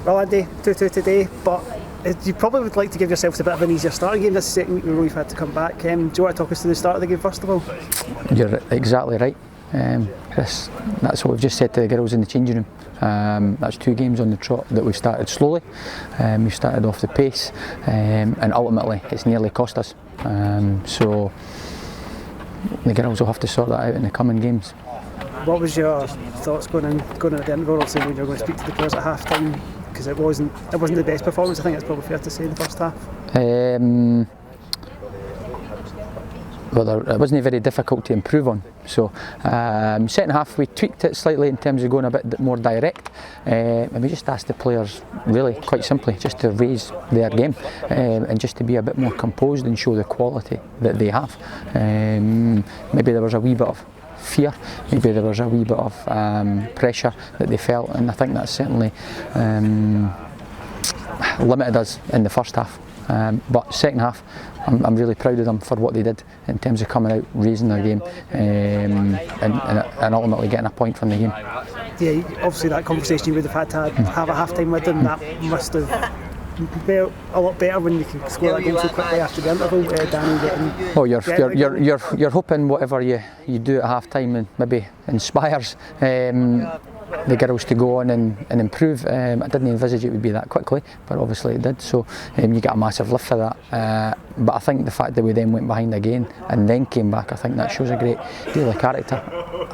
Well, Andy, 2-2 today, but you probably would like to give yourselves a bit of an easier starting game this second week we've had to come back. Do you want to talk us through the start of the game first of all? You're exactly right, Chris. That's what we've just said to the girls in the changing room. That's 2 games on the trot that we've started slowly. We've started off the pace, and ultimately it's nearly cost us. So the girls will have to sort that out in the coming games. What was your thoughts going into the interval, obviously when you were going to speak to the players at half time? Because it wasn't the best performance, I think it's probably fair to say, in the first half. Well, it wasn't very difficult to improve on. So, second half we tweaked it slightly in terms of going a bit more direct, and we just asked the players, really, quite simply, just to raise their game and just to be a bit more composed and show the quality that they have. Maybe there was a wee bit of fear, maybe there was a wee bit of pressure that they felt, and I think that certainly limited us in the first half. But second half, I'm really proud of them for what they did in terms of coming out, raising their game, and ultimately getting a point from the game. Yeah, obviously that conversation you would have had to have a half time with them, that must have felt a lot better when you can score that game so quickly after the interval. Danny getting. Oh, you're hoping whatever you do at half time and maybe inspires the girls to go on and improve. I didn't envisage it would be that quickly, but obviously it did, so you get a massive lift for that. But I think the fact that we then went behind again and then came back, I think that shows a great deal of character,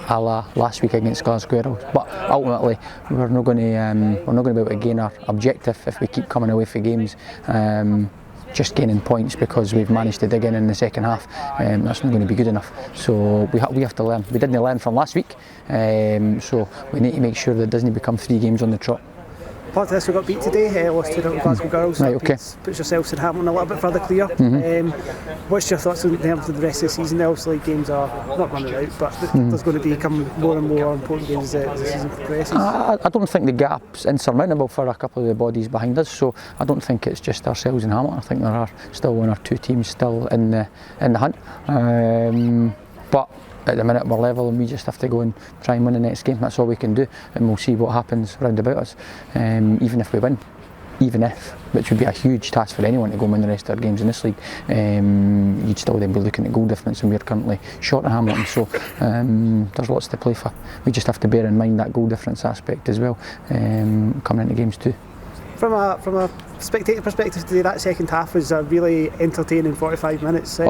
a la last week against Glasgow Girls. But ultimately we're not going to be able to gain our objective if we keep coming away for games just gaining points because we've managed to dig in the second half. That's not going to be good enough, so we have to learn. We didn't learn from last week, so we need to make sure that it doesn't become 3 games on the trot. Part of this we got beat today, lost to the Glasgow Girls. Right, okay. Puts yourselves in Hamilton a little bit further clear. What's your thoughts in terms of the rest of the season? Obviously games are not running out, but there's going to become more and more important games as the season progresses. I don't think the gap's insurmountable for a couple of the bodies behind us, so I don't think it's just ourselves in Hamilton. I think there are still 1 or 2 teams still in the hunt, but at the minute we're level and we just have to go and try and win the next game. That's all we can do, and we'll see what happens round about us. Even if we win, which would be a huge task for anyone to go and win the rest of their games in this league, you'd still then be looking at goal difference, and we're currently short of Hamilton, so there's lots to play for. We just have to bear in mind that goal difference aspect as well, coming into games too. From a spectator perspective today, that second half was a really entertaining 45 minutes.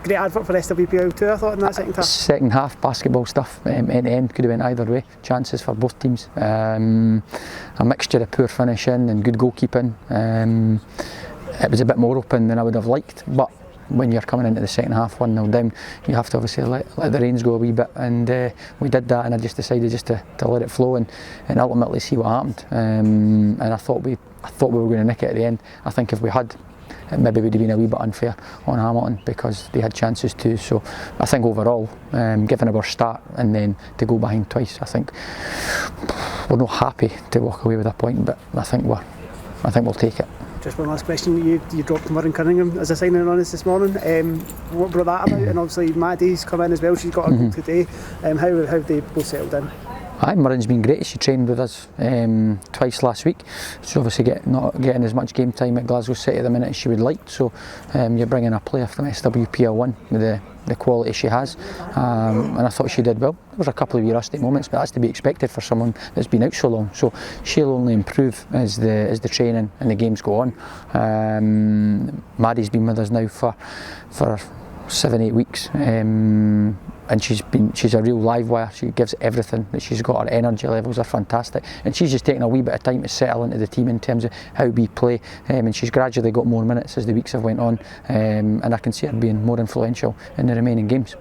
Great advert for SWPL too, I thought, in that second half. Second half basketball stuff, end to end, could have went either way. Chances for both teams. A mixture of poor finishing and good goalkeeping. It was a bit more open than I would have liked, but when you're coming into the second half 1-0 down, you have to obviously let the reins go a wee bit, and we did that, and I just decided just to let it flow and ultimately see what happened. And I thought we were going to nick it at the end. I think if we had, it maybe would have been a wee bit unfair on Hamilton because they had chances too. So I think overall, given our start and then to go behind twice, I think we're not happy to walk away with a point, but I think we'll take it. Just one last question, you dropped Murray Cunningham as a signing on us this morning. What brought that about? And obviously Maddie's come in as well, she's got a goal today. How have they both settled in? Murray's been great. She trained with us twice last week. She's obviously not getting as much game time at Glasgow City at the minute as she would like, so you're bringing a player from SWPL 1 with the quality she has, and I thought she did well. There was a couple of wee rusty moments, but that's to be expected for someone that's been out so long, so she'll only improve as the training and the games go on. Maddie's been with us now for 7-8 weeks, and she's a real live wire. She gives everything that she's got. Her energy levels are fantastic, and she's just taking a wee bit of time to settle into the team in terms of how we play, and she's gradually got more minutes as the weeks have went on, and I can see her being more influential in the remaining games.